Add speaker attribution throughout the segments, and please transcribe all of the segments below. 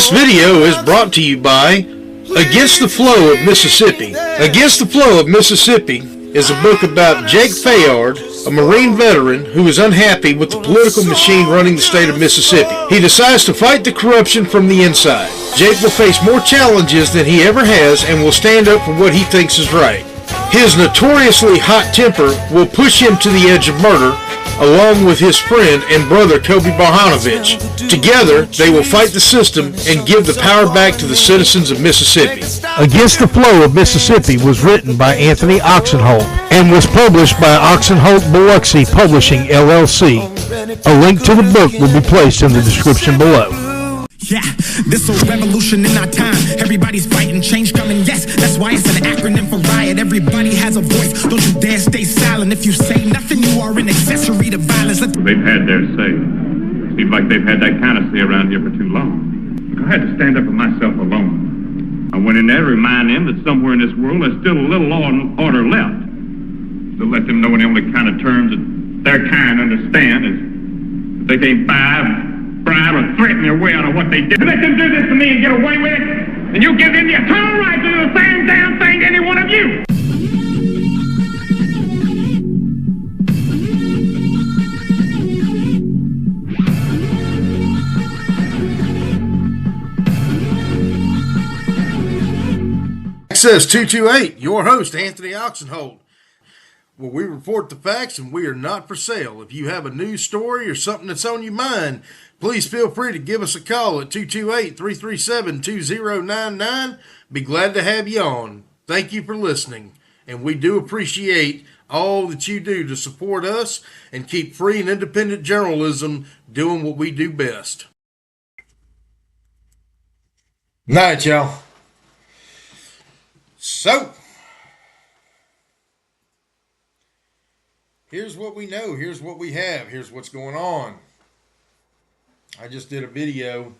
Speaker 1: This video is brought to you by Against the Flow of Mississippi. Against the Flow of Mississippi is a book about Jake Fayard, a Marine veteran who is unhappy with the political machine running the state of Mississippi. He decides to fight the corruption from the inside. Jake will face more challenges than he ever has and will stand up for what he thinks is right. His notoriously hot temper will push him to the edge of murder, along with his friend and brother Kobe Barhanovich. Together, they will fight the system and give the power back to the citizens of Mississippi.
Speaker 2: Against the Flow of Mississippi was written by Anthony Oxenholt and was published by Oxenholt Biloxi Publishing, LLC. A link to the book will be placed in the description below.
Speaker 3: Yeah, this a revolution in our time. Everybody's fighting, change coming, yes. That's why it's an acronym for riot. Everybody has a voice. Don't you dare stay silent. If you say nothing, you are an accessory to violence.
Speaker 4: They've had their say. Seems like they've had that kind of say around here for too long. I had to stand up for myself alone. I went in there to remind them that somewhere in this world there's still a little law and order left. To let them know in the only kind of terms that their kind understand is that they can't bribe or threaten their way out of what they did. Let them do this to me and get away with it, and you give them the eternal right to do the same damn thing to any one of you.
Speaker 1: Access 228, your host, Anthony Oxenholt. Well, we report the facts and we are not for sale. If you have a news story or something that's on your mind, please feel free to give us a call at 228-337-2099. Be glad to have you on. Thank you for listening. And we do appreciate all that you do to support us and keep free and independent journalism doing what we do best. Night, y'all. So, here's what we know. Here's what we have. Here's what's going on. I just did a video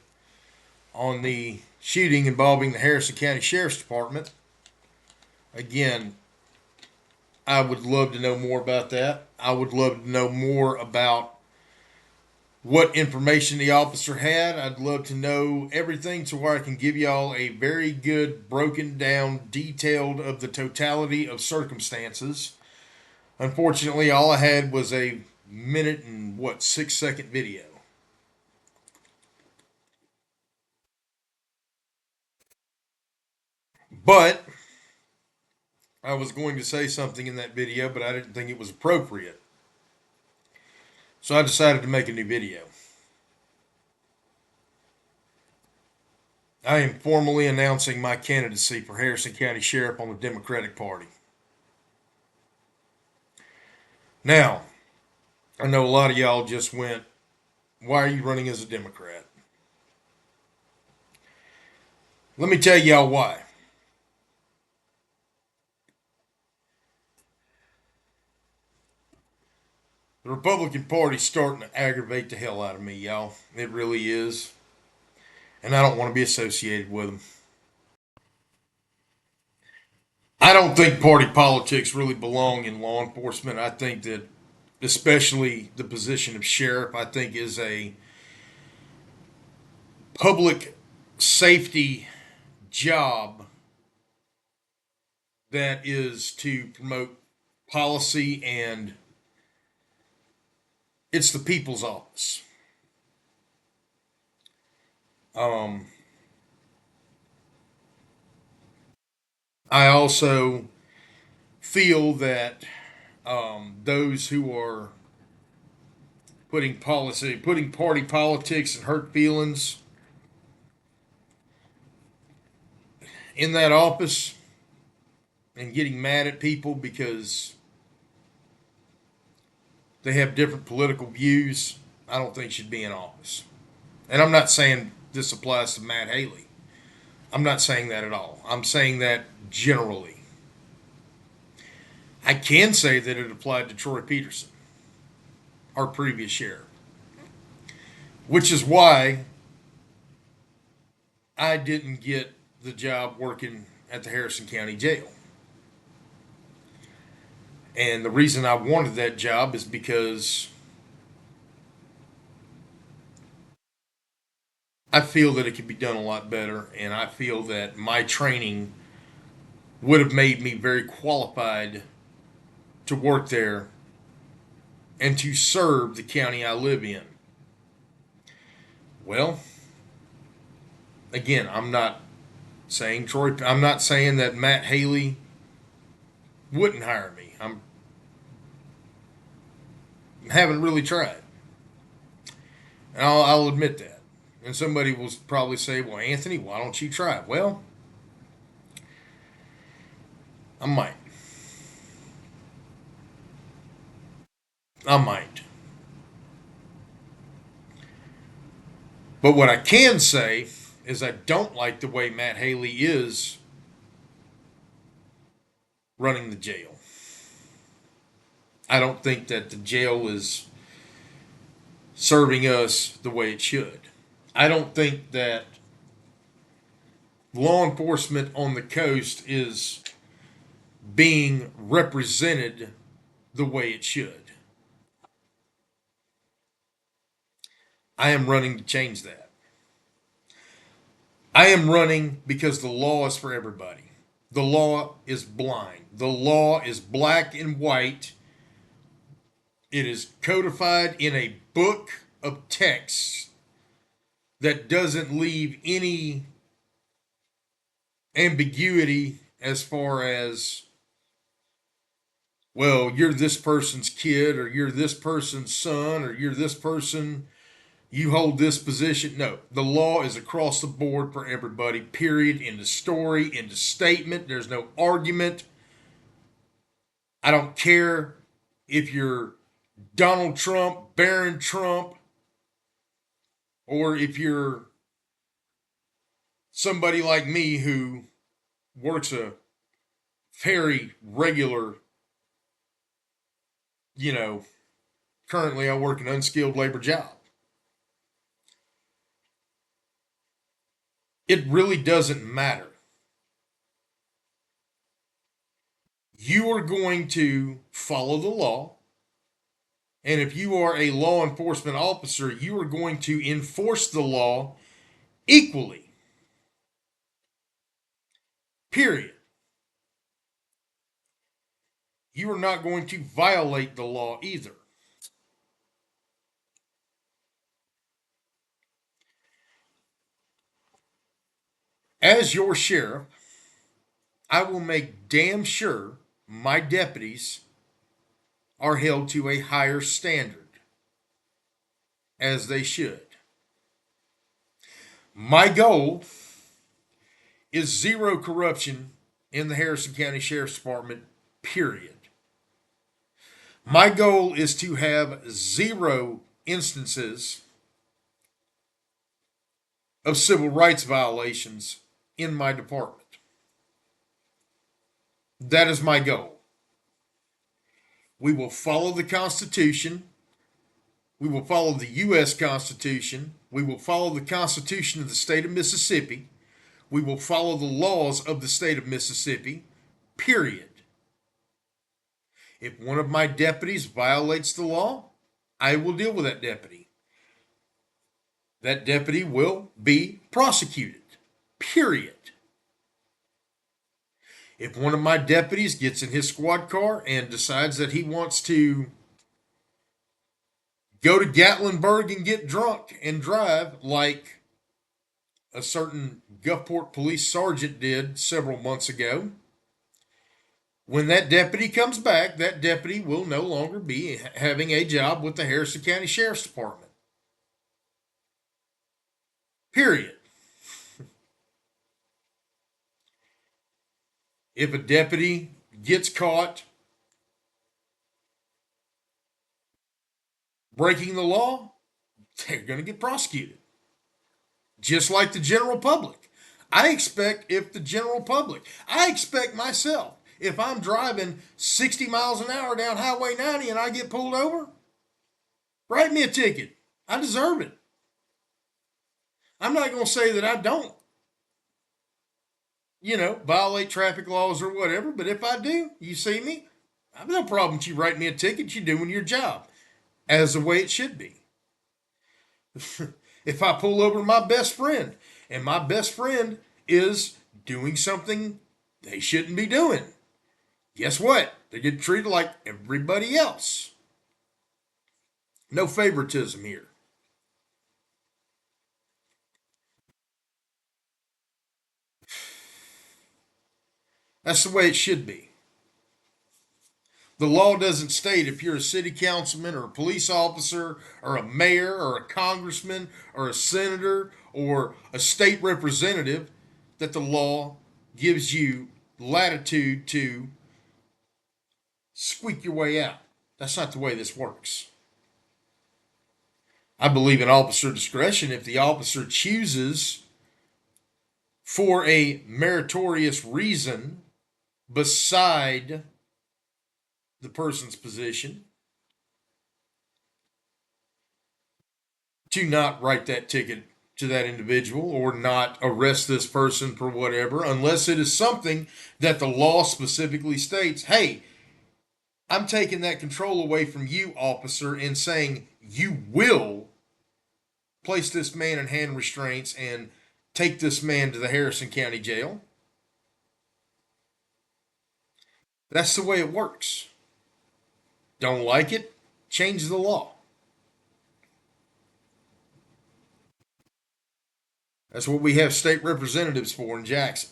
Speaker 1: on the shooting involving the Harrison County Sheriff's Department. Again, I would love to know more about that. I would love to know more about what information the officer had. I'd love to know everything to where I can give y'all a very good, broken down, detailed of the totality of circumstances. Unfortunately, all I had was a minute and 6-second video. But I was going to say something in that video, but I didn't think it was appropriate. So I decided to make a new video. I am formally announcing my candidacy for Harrison County Sheriff on the Democratic Party. Now, I know a lot of y'all just went, why are you running as a Democrat? Let me tell y'all why. The Republican Party's starting to aggravate the hell out of me, y'all. It really is. And I don't want to be associated with them. I don't think party politics really belong in law enforcement. I think that especially the position of sheriff, I think is a public safety job that is to promote policy, and it's the people's office. I also feel that those who are putting party politics and hurt feelings in that office and getting mad at people because they have different political views, I don't think should be in office. And I'm not saying this applies to Matt Haley. I'm not saying that at all. I'm saying that generally. I can say that it applied to Troy Peterson, our previous sheriff, which is why I didn't get the job working at the Harrison County Jail. And the reason I wanted that job is because I I feel that it could be done a lot better, and I feel that my training would have made me very qualified to work there and to serve the county I live in. Well, again, I'm not saying that Matt Haley wouldn't hire me. I haven't really tried. And I'll admit that. And somebody will probably say, well, Anthony, why don't you try? Well, I might. But what I can say is I don't like the way Matt Haley is running the jail. I don't think that the jail is serving us the way it should. I don't think that law enforcement on the coast is being represented the way it should. I am running to change that. I am running because the law is for everybody. The law is blind. The law is black and white. It is codified in a book of texts that doesn't leave any ambiguity as far as, well, you're this person's kid, or you're this person's son, or you're this person, you hold this position. No, the law is across the board for everybody, period. End of story, end of statement. There's no argument. I don't care if you're Donald Trump, Barron Trump, or if you're somebody like me who works a very regular, currently I work an unskilled labor job. It really doesn't matter. You are going to follow the law. And if you are a law enforcement officer, you are going to enforce the law equally. Period. You are not going to violate the law either. As your sheriff, I will make damn sure my deputies are held to a higher standard, as they should. My goal is zero corruption in the Harrison County Sheriff's Department, period. My goal is to have zero instances of civil rights violations in my department. That is my goal. We will follow the Constitution. We will follow the U.S. Constitution. We will follow the Constitution of the state of Mississippi. We will follow the laws of the state of Mississippi, period. If one of my deputies violates the law, I will deal with that deputy. That deputy will be prosecuted, period. If one of my deputies gets in his squad car and decides that he wants to go to Gatlinburg and get drunk and drive like a certain Gulfport police sergeant did several months ago, when that deputy comes back, that deputy will no longer be having a job with the Harrison County Sheriff's Department. Period. If a deputy gets caught breaking the law, they're going to get prosecuted. Just like the general public. I expect myself, if I'm driving 60 miles an hour down Highway 90 and I get pulled over, write me a ticket. I deserve it. I'm not going to say that I don't, violate traffic laws or whatever, but if I do, you see me, I have no problem with you writing me a ticket. You're doing your job as the way it should be. If I pull over my best friend and my best friend is doing something they shouldn't be doing, guess what? They get treated like everybody else. No favoritism here. That's the way it should be. The law doesn't state if you're a city councilman or a police officer or a mayor or a congressman or a senator or a state representative that the law gives you latitude to squeak your way out. That's not the way this works. I believe in officer discretion. If the officer chooses for a meritorious reason beside the person's position to not write that ticket to that individual or not arrest this person for whatever, unless it is something that the law specifically states, hey, I'm taking that control away from you, officer, and saying you will place this man in hand restraints and take this man to the Harrison County Jail. That's the way it works. Don't like it? Change the law. That's what we have state representatives for in Jackson.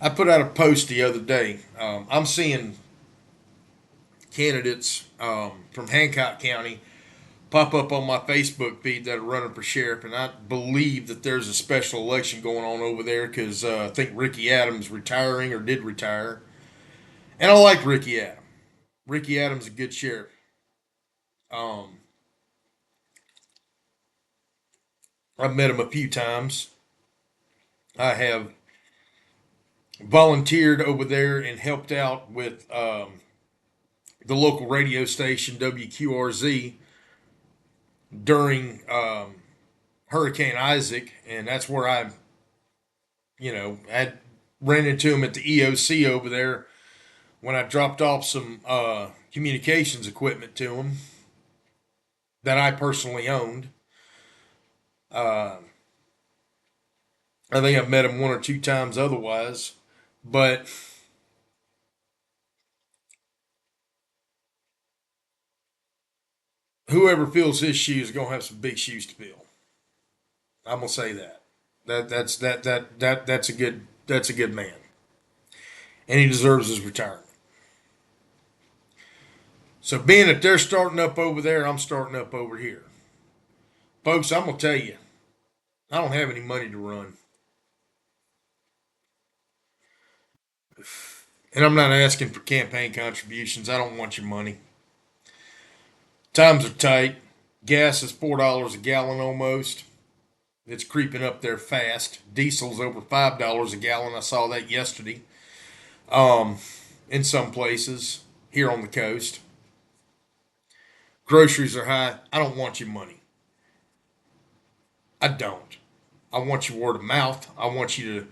Speaker 1: I put out a post the other day. I'm seeing candidates from Hancock County pop up on my Facebook feed that are running for sheriff, and I believe that there's a special election going on over there because I think Ricky Adams retiring or did retire. And I like Ricky Adams. Ricky Adams is a good sheriff. I've met him a few times. I have volunteered over there and helped out with the local radio station WQRZ during Hurricane Isaac, and that's where I ran into him at the EOC over there when I dropped off some communications equipment to him that I personally owned. I think I've met him one or two times otherwise, but whoever fills his shoes is gonna have some big shoes to fill. I'm gonna say that. That's a good man, and he deserves his retirement. So being that they're starting up over there, I'm starting up over here, folks. I'm gonna tell you, I don't have any money to run, and I'm not asking for campaign contributions. I don't want your money. Times are tight. Gas is $4 a gallon almost. It's creeping up there fast. Diesel's over $5 a gallon. I saw that yesterday. In some places here on the coast. Groceries are high. I don't want your money. I don't. I want your word of mouth. I want you to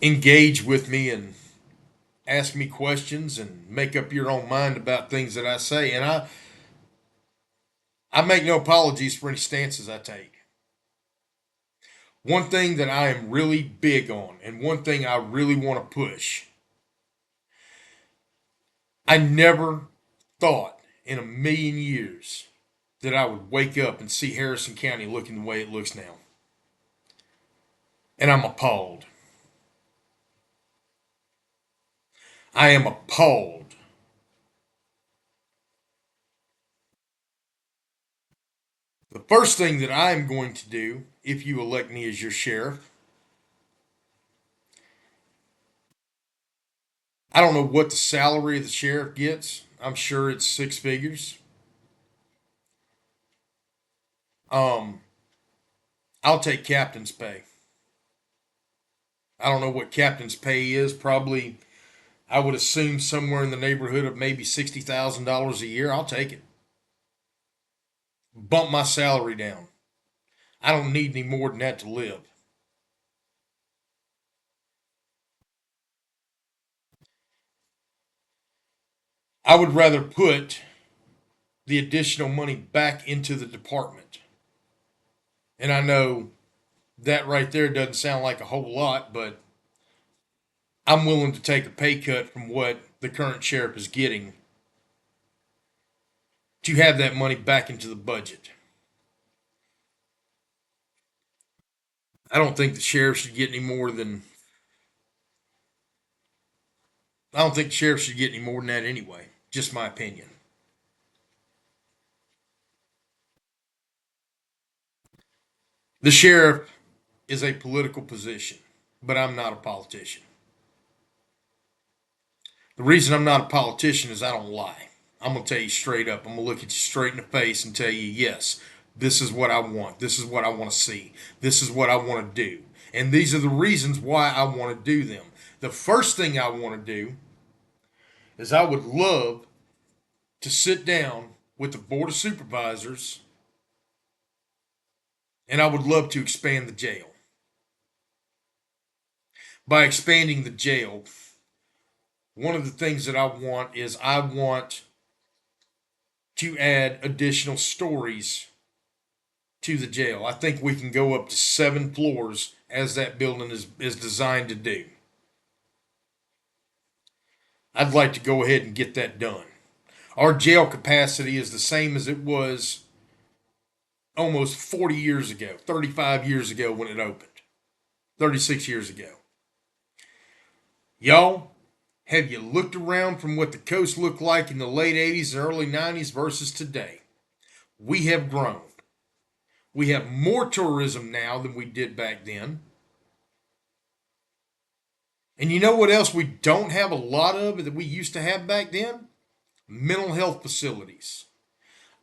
Speaker 1: engage with me and ask me questions and make up your own mind about things that I say. And I make no apologies for any stances I take. One thing that I am really big on, and one thing I really want to push, I never thought in a million years that I would wake up and see Harrison County looking the way it looks now. And I'm appalled. I am appalled. The first thing that I am going to do, if you elect me as your sheriff, I don't know what the salary of the sheriff gets. I'm sure it's six figures. I'll take captain's pay. I don't know what captain's pay is. Probably, I would assume somewhere in the neighborhood of maybe $60,000 a year. I'll take it. Bump my salary down. I don't need any more than that to live. I would rather put the additional money back into the department. And I know that right there doesn't sound like a whole lot, but I'm willing to take a pay cut from what the current sheriff is getting to have that money back into the budget. I don't think the sheriff should get any more than I don't think the sheriff should get any more than that anyway. Just my opinion. The sheriff is a political position, but I'm not a politician. The reason I'm not a politician is I don't lie. I'm going to tell you straight up. I'm going to look at you straight in the face and tell you, yes, this is what I want. This is what I want to see. This is what I want to do. And these are the reasons why I want to do them. The first thing I want to do is I would love to sit down with the Board of Supervisors and I would love to expand the jail. By expanding the jail, one of the things that I want is I want to add additional stories to the jail. I think we can go up to 7 floors as that building is designed to do. I'd like to go ahead and get that done. Our jail capacity is the same as it was almost 40 years ago, 35 years ago when it opened, 36 years ago. Y'all, have you looked around from what the coast looked like in the late 80s and early 90s versus today? We have grown. We have more tourism now than we did back then. And you know what else we don't have a lot of that we used to have back then? Mental health facilities.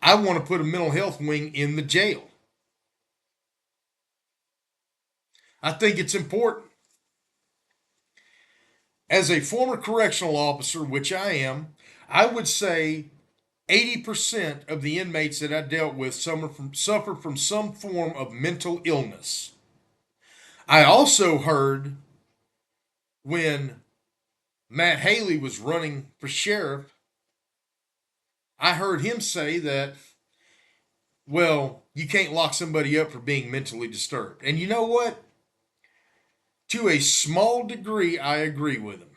Speaker 1: I want to put a mental health wing in the jail. I think it's important. As a former correctional officer, which I am, I would say 80% of the inmates that I dealt with suffer from some form of mental illness. I also heard when Matt Haley was running for sheriff, I heard him say that, well, you can't lock somebody up for being mentally disturbed. And you know what? To a small degree, I agree with him.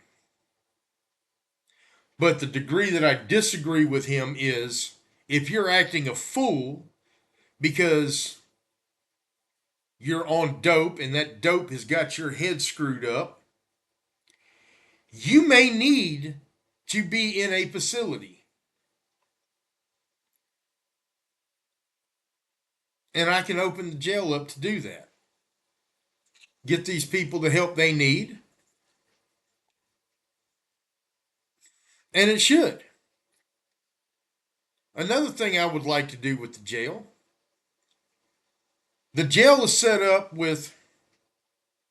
Speaker 1: But the degree that I disagree with him is if you're acting a fool because you're on dope and that dope has got your head screwed up, you may need to be in a facility. And I can open the jail up to do that. Get these people the help they need. And it should. Another thing I would like to do with the jail is set up with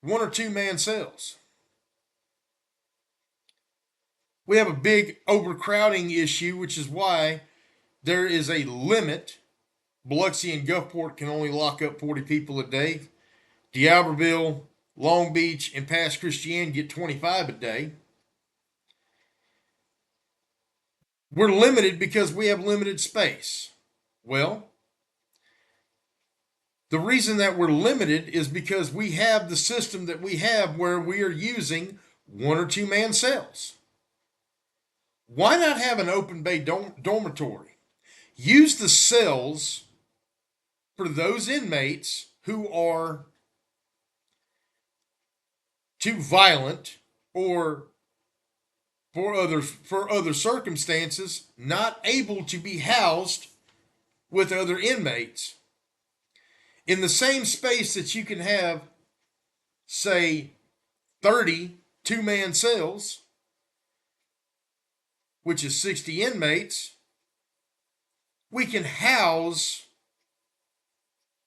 Speaker 1: 1 or 2 man cells. We have a big overcrowding issue, which is why there is a limit. Biloxi and Gulfport can only lock up 40 people a day. D'Iberville, Long Beach, and Pass Christian get 25 a day. We're limited because we have limited space. Well, the reason that we're limited is because we have the system that we have where we are using 1 or 2 man cells. Why not have an open bay dormitory? Use the cells for those inmates who are too violent or for other circumstances not able to be housed with other inmates in the same space that you can have, say, 30 2-man cells, which is 60 inmates. We can house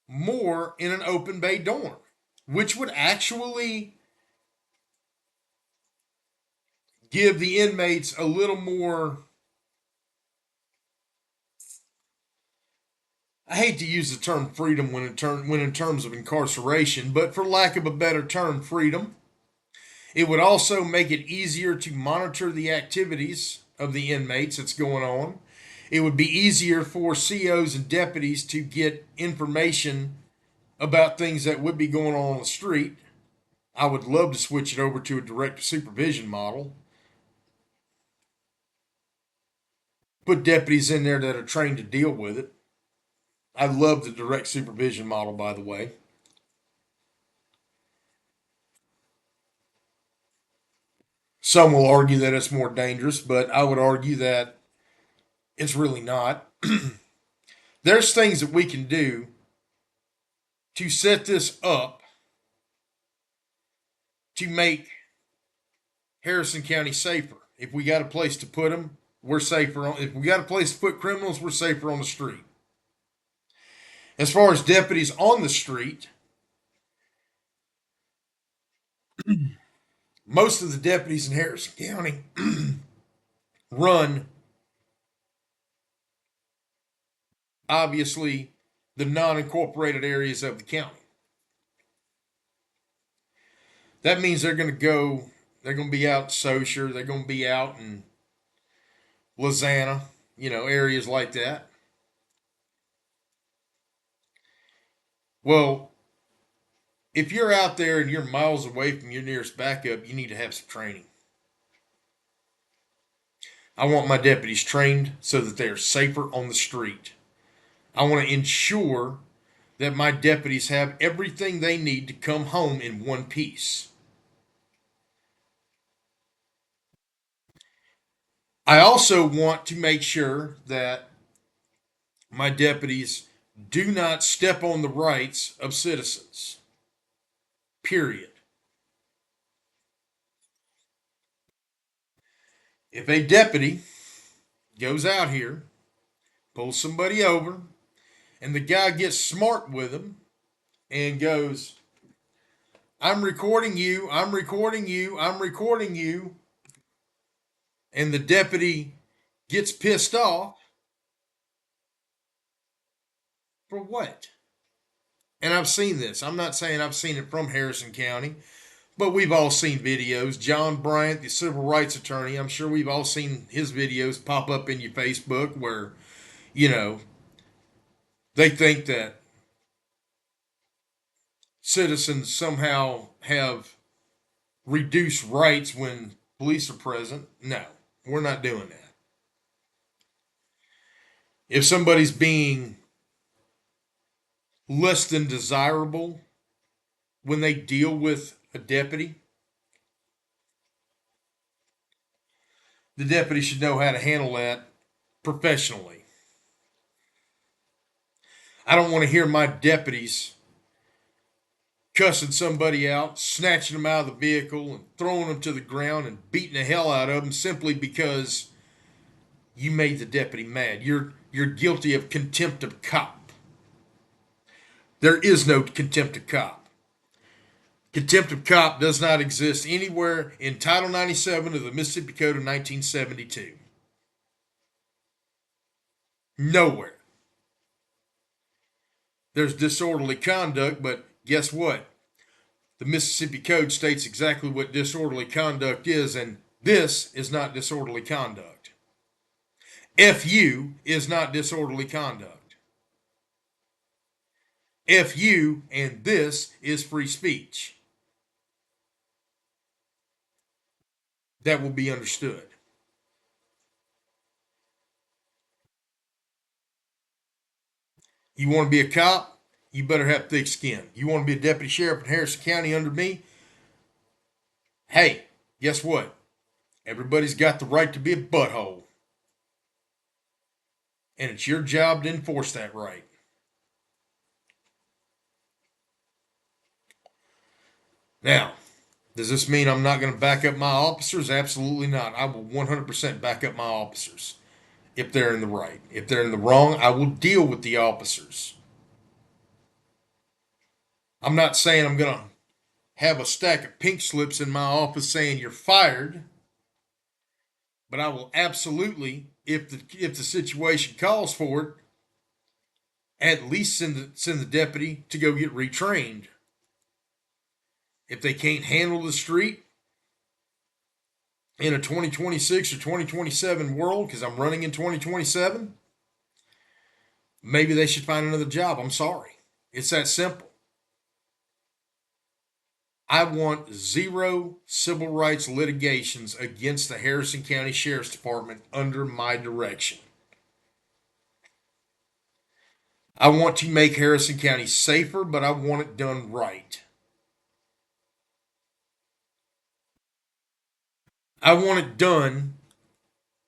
Speaker 1: more in an open bay dorm, which would actually give the inmates a little more, I hate to use the term freedom when in terms of incarceration, but for lack of a better term, freedom. It would also make it easier to monitor the activities of the inmates that's going on. It would be easier for COs and deputies to get information about things that would be going on the street. I would love to switch it over to a direct supervision model. Put deputies in there that are trained to deal with it. I love the direct supervision model, by the way. Some will argue that it's more dangerous, but I would argue that it's really not. There's things that we can do to set this up to make Harrison County safer. If we got a place to put them, we're safer. If we got a place to put criminals, we're safer on the street. As far as deputies on the street, most of the deputies in Harrison County run, obviously, the non-incorporated areas of the county. That means they're going to be out in Saucier, they're going to be out in Lizana, areas like that. Well, if you're out there and you're miles away from your nearest backup, you need to have some training. I want my deputies trained so that they are safer on the street. I want to ensure that my deputies have everything they need to come home in one piece. I also want to make sure that my deputies do not step on the rights of citizens. Period. If a deputy goes out here, pulls somebody over, and the guy gets smart with him and goes, I'm recording you, I'm recording you, I'm recording you, and the deputy gets pissed off, for what? And I've seen this. I'm not saying I've seen it from Harrison County, but we've all seen videos. John Bryant, the civil rights attorney, I'm sure we've all seen his videos pop up in your Facebook where, they think that citizens somehow have reduced rights when police are present. No, we're not doing that. If somebody's being less than desirable when they deal with a deputy, the deputy should know how to handle that professionally. I don't want to hear my deputies cussing somebody out, snatching them out of the vehicle and throwing them to the ground and beating the hell out of them simply because you made the deputy mad. You're guilty of contempt of cop. There is no contempt of cop. Contempt of cop does not exist anywhere in Title 97 of the Mississippi Code of 1972. Nowhere. There's disorderly conduct, but guess what? The Mississippi Code states exactly what disorderly conduct is, and this is not disorderly conduct. FU is not disorderly conduct. FU and this is free speech. That will be understood. You want to be a cop? You better have thick skin. You want to be a deputy sheriff in Harrison County under me? Hey, guess what? Everybody's got the right to be a butthole. And it's your job to enforce that right. Now, does this mean I'm not going to back up my officers? Absolutely not. I will 100% back up my officers if they're in the right. If they're in the wrong, I will deal with the officers. I'm not saying I'm going to have a stack of pink slips in my office saying you're fired, but I will absolutely, if the situation calls for it, at least send the deputy to go get retrained. If they can't handle the street, in a 2026 or 2027 world, because I'm running in 2027, maybe they should find another job. I'm sorry. It's that simple. I want zero civil rights litigations against the Harrison County Sheriff's Department under my direction. I want to make Harrison County safer, but I want it done right. I want it done,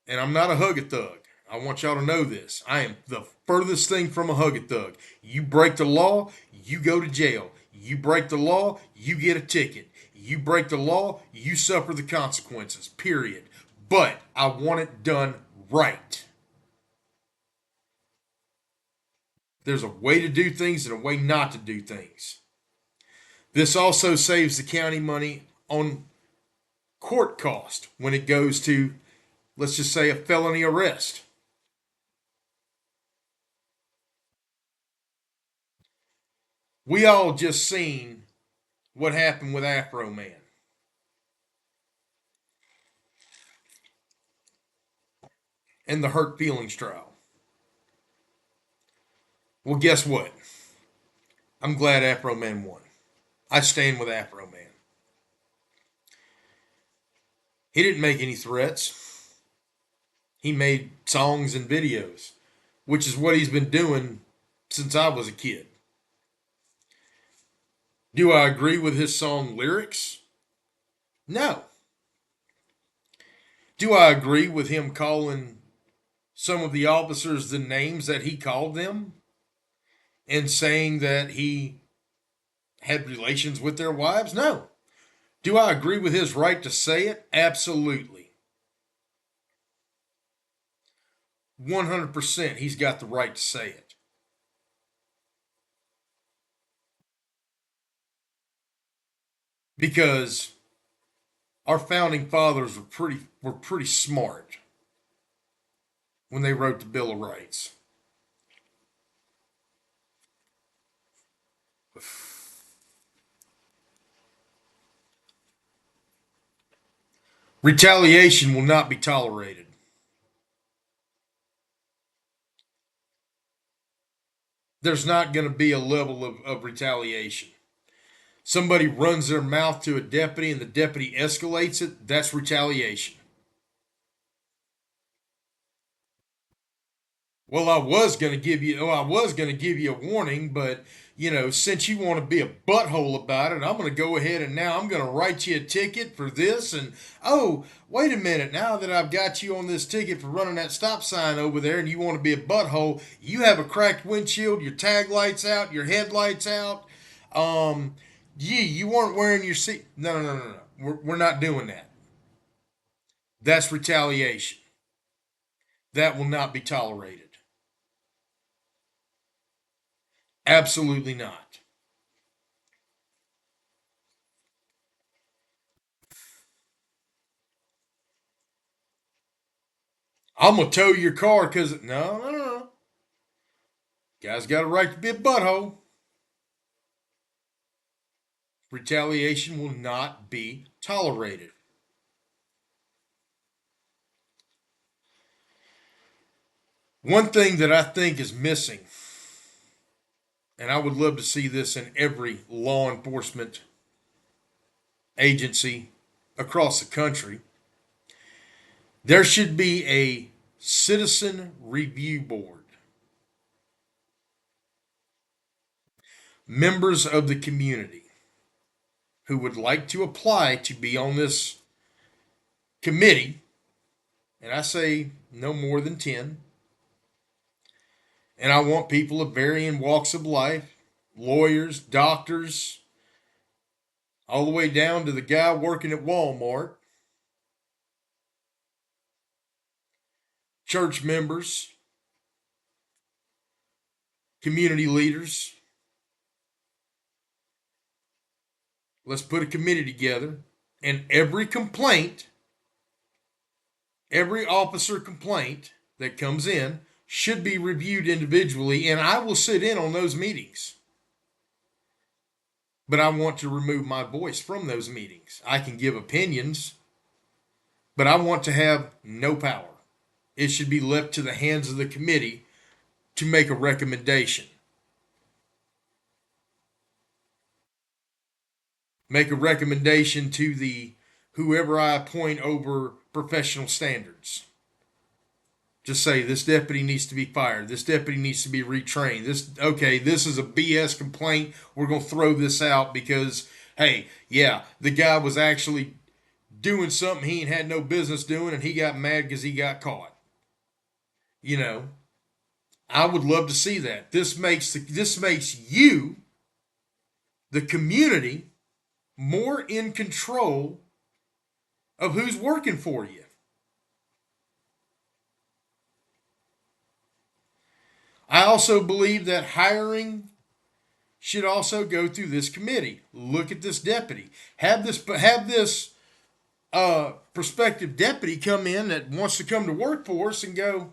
Speaker 1: and I'm not a hug-a-thug. I want y'all to know this. I am the furthest thing from a hug-a-thug. You break the law, you go to jail. You break the law, you get a ticket. You break the law, you suffer the consequences, period. But I want it done right. There's a way to do things and a way not to do things. This also saves the county money on court cost when it goes to, let's just say, a felony arrest. We all just seen what happened with Afro Man. And the hurt feelings trial. Well, guess what? I'm glad Afro Man won. I stand with Afro Man. He didn't make any threats. He made songs and videos, which is what he's been doing since I was a kid. Do I agree with his song lyrics? No. Do I agree with him calling some of the officers the names that he called them and saying that he had relations with their wives? No. Do I agree with his right to say it? Absolutely. 100% he's got the right to say it. Because our founding fathers were pretty smart when they wrote the Bill of Rights. Retaliation will not be tolerated. There's not going to be a level of retaliation. Somebody runs their mouth to a deputy and the deputy escalates it, that's retaliation. Well, I was going to give you a warning, but since you want to be a butthole about it, I'm going to go ahead and now I'm going to write you a ticket for this. And oh, wait a minute, now that I've got you on this ticket for running that stop sign over there and you want to be a butthole, you have a cracked windshield, your tag lights out, your headlights out. You weren't wearing your seat. No. We're not doing that. That's retaliation. That will not be tolerated. Absolutely not. I'm going to tow your car because, no. Guy's got a right to be a butthole. Retaliation will not be tolerated. One thing that I think is missing, and I would love to see this in every law enforcement agency across the country, there should be a citizen review board. Members of the community who would like to apply to be on this committee, and I say no more than 10, and I want people of varying walks of life, lawyers, doctors, all the way down to the guy working at Walmart, church members, community leaders. Let's put a committee together, and every officer complaint that comes in should be reviewed individually, and I will sit in on those meetings. But I want to remove my voice from those meetings. I can give opinions, but I want to have no power. It should be left to the hands of the committee to make a recommendation. Make a recommendation to the whoever I appoint over professional standards. Just say this deputy needs to be fired. This deputy needs to be retrained. This is a BS complaint. We're going to throw this out because, hey, yeah, the guy was actually doing something he ain't had no business doing, and he got mad because he got caught. You know, I would love to see that. This makes you, the community, more in control of who's working for you. I also believe that hiring should also go through this committee. Look at this deputy. Have this prospective deputy come in that wants to come to work for us and go,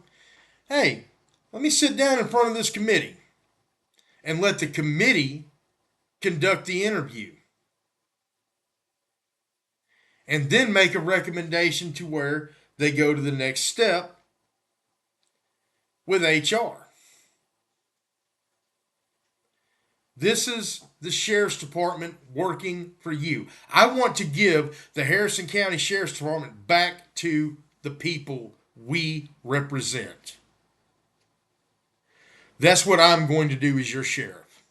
Speaker 1: hey, let me sit down in front of this committee and let the committee conduct the interview. And then make a recommendation to where they go to the next step with HR. This is the Sheriff's Department working for you. I want to give the Harrison County Sheriff's Department back to the people we represent. That's what I'm going to do as your sheriff.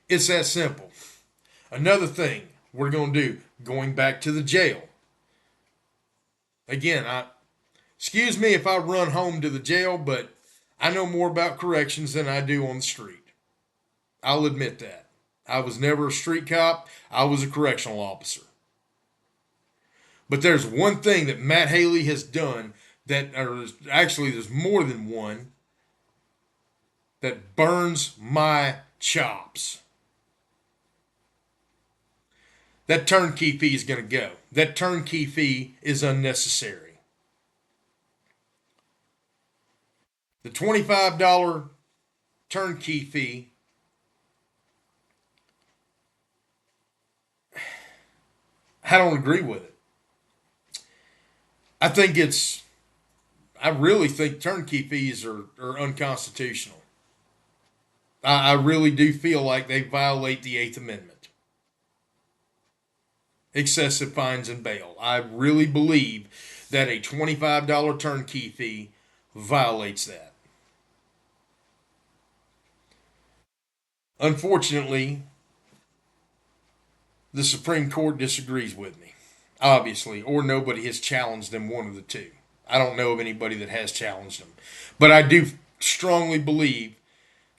Speaker 1: It's that simple. Another thing we're going to do, going back to the jail. Again, excuse me if I run home to the jail, but I know more about corrections than I do on the street. I'll admit that. I was never a street cop. I was a correctional officer. But there's one thing that Matt Haley has done actually there's more than one, that burns my chops. That turnkey fee is going to go. That turnkey fee is unnecessary. The $25 turnkey fee, I don't agree with it. I really think turnkey fees are unconstitutional. I really do feel like they violate the 8th Amendment. Excessive fines and bail. I really believe that a $25 turnkey fee violates that. Unfortunately, the Supreme Court disagrees with me, obviously, or nobody has challenged them, one of the two. I don't know of anybody that has challenged them. But I do strongly believe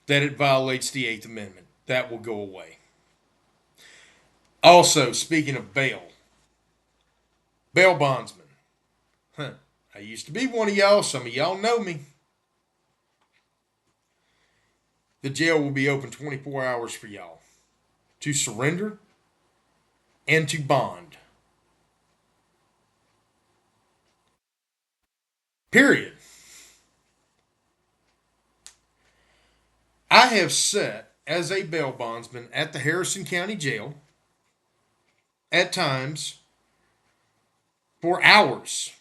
Speaker 1: that it violates the 8th Amendment. That will go away. Also, speaking of bail bondsmen. I used to be one of y'all. Some of y'all know me. The jail will be open 24 hours for y'all to surrender and to bond. Period. I have sat as a bail bondsman at the Harrison County Jail at times for hours,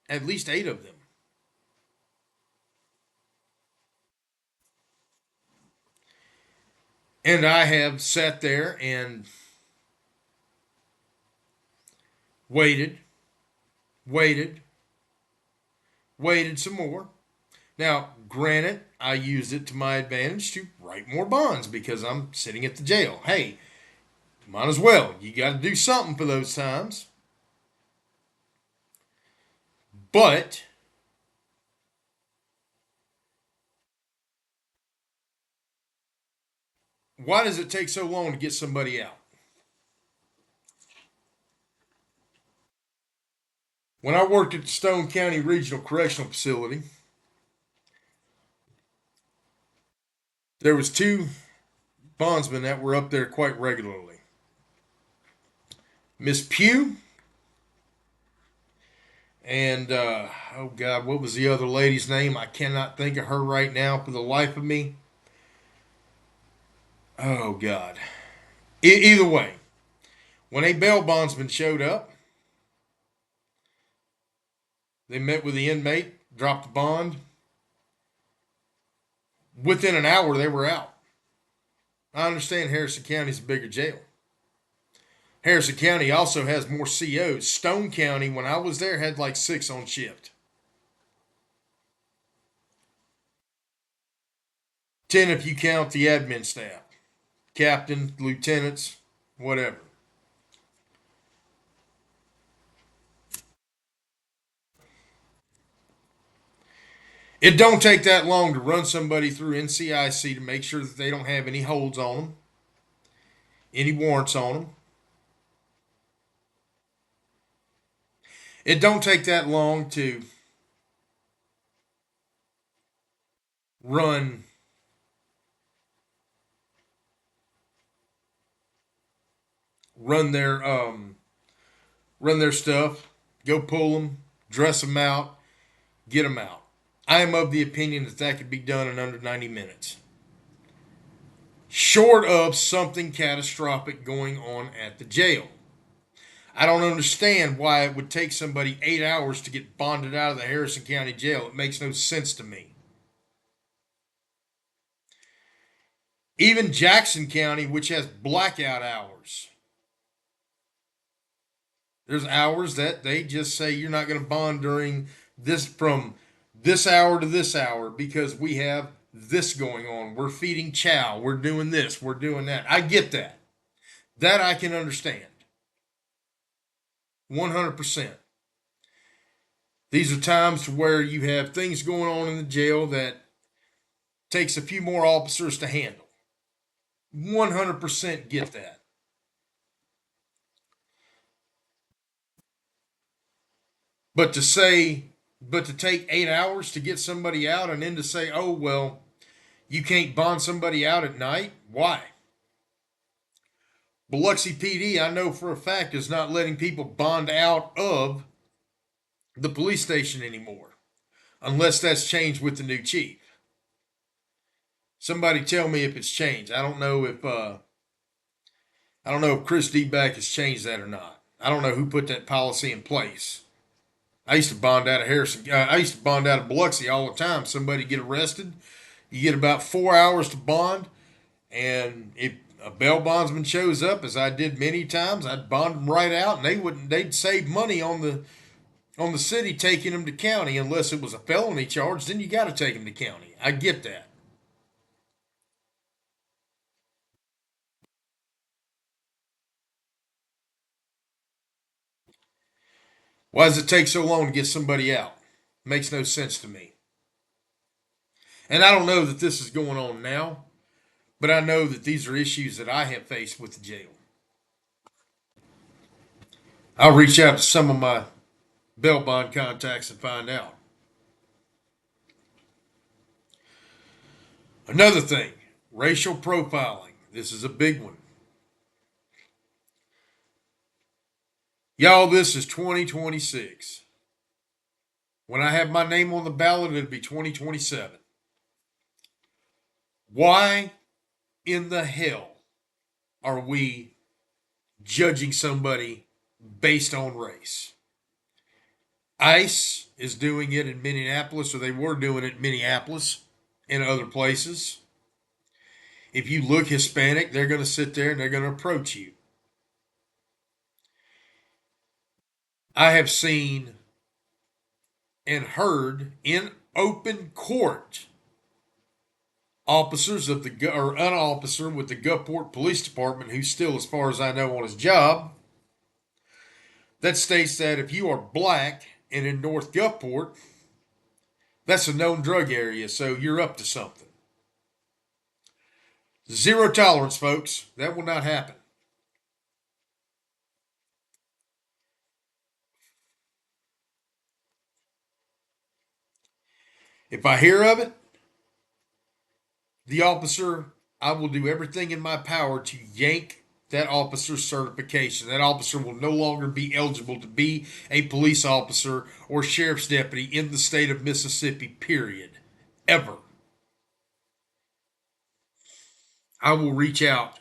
Speaker 1: at least 8 of them. And I have sat there and waited some more. Now, granted, I used it to my advantage to write more bonds because I'm sitting at the jail. Hey, might as well. You got to do something for those times. But why does it take so long to get somebody out? When I worked at the Stone County Regional Correctional Facility, there was 2 bondsmen that were up there quite regularly. Miss Pugh and, oh God, what was the other lady's name? I cannot think of her right now for the life of me. Oh God. Either way, When a bail bondsman showed up, they met with the inmate, dropped the bond. Within an hour, they were out. I understand Harrison County is a bigger jail. Harrison County also has more COs. Stone County, when I was there, had like 6 on shift. 10 if you count the admin staff. Captain, lieutenants, whatever. It don't take that long to run somebody through NCIC to make sure that they don't have any holds on them, any warrants on them. It don't take that long to run their stuff, go pull them, dress them out, get them out. I am of the opinion that that could be done in under 90 minutes. Short of something catastrophic going on at the jail. I don't understand why it would take somebody 8 hours to get bonded out of the Harrison County Jail. It makes no sense to me. Even Jackson County, which has blackout hours. There's hours that they just say you're not going to bond during this, from this hour to this hour, because we have this going on. We're feeding chow. We're doing this. We're doing that. I get that. That I can understand. 100%. These are times to where you have things going on in the jail that takes a few more officers to handle. 100% get that. But to take 8 hours to get somebody out and then to say, oh, well, you can't bond somebody out at night? Why? Biloxi PD, I know for a fact, is not letting people bond out of the police station anymore, unless that's changed with the new chief. Somebody tell me if it's changed. I don't know if Chris Deback has changed that or not. I don't know who put that policy in place. I used to bond out of I used to bond out of Biloxi all the time. Somebody get arrested, you get about 4 hours to bond, and if a bail bondsman shows up, as I did many times, I'd bond them right out, and they'd save money on the city taking them to county, unless it was a felony charge. Then you got to take them to county. I get that. Why does it take so long to get somebody out? Makes no sense to me. And I don't know that this is going on now, but I know that these are issues that I have faced with the jail. I'll reach out to some of my bail bond contacts and find out. Another thing, racial profiling. This is a big one. Y'all, this is 2026. When I have my name on the ballot, it'll be 2027. Why in the hell are we judging somebody based on race? ICE is doing it in Minneapolis, or they were doing it in Minneapolis and other places. If you look Hispanic, they're going to sit there and they're going to approach you. I have seen and heard in open court officers of or an officer with the Gulfport Police Department, who's still, as far as I know, on his job, that states that if you are black and in North Gulfport, that's a known drug area, so you're up to something. Zero tolerance, folks. That will not happen. If I hear of it, the officer, I will do everything in my power to yank that officer's certification. That officer will no longer be eligible to be a police officer or sheriff's deputy in the state of Mississippi, period. Ever. I will reach out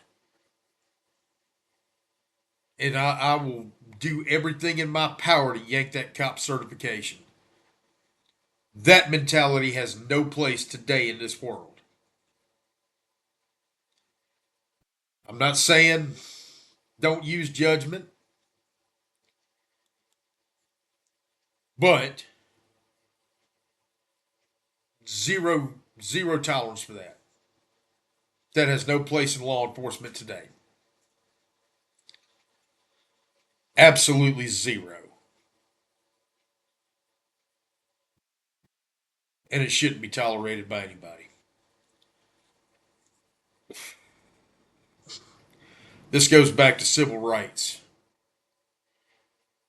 Speaker 1: And I will do everything in my power to yank that cop certification. That mentality has no place today in this world. I'm not saying don't use judgment, but zero tolerance for that. That has no place in law enforcement today. Absolutely zero. And it shouldn't be tolerated by anybody. This goes back to civil rights.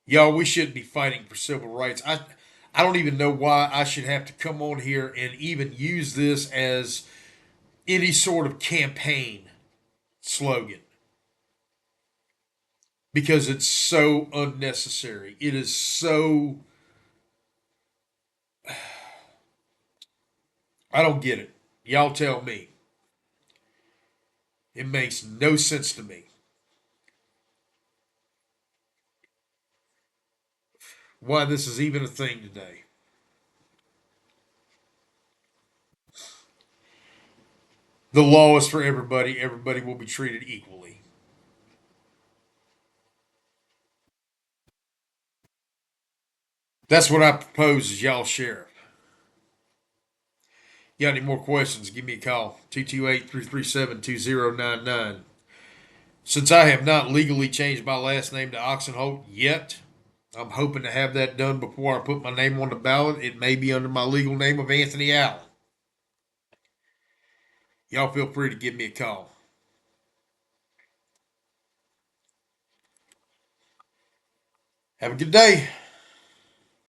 Speaker 1: Y'all, we shouldn't be fighting for civil rights. I don't even know why I should have to come on here and even use this as any sort of campaign slogan. Because it's so unnecessary. It is so. I don't get it. Y'all tell me. It makes no sense to me. Why this is even a thing today. The law is for everybody. Everybody will be treated equally. That's what I propose as y'all sheriff. You got any more questions, give me a call. 228-337-2099. Since I have not legally changed my last name to Oxenholt yet, I'm hoping to have that done before I put my name on the ballot. It may be under my legal name of Anthony Allen. Y'all feel free to give me a call. Have a good day.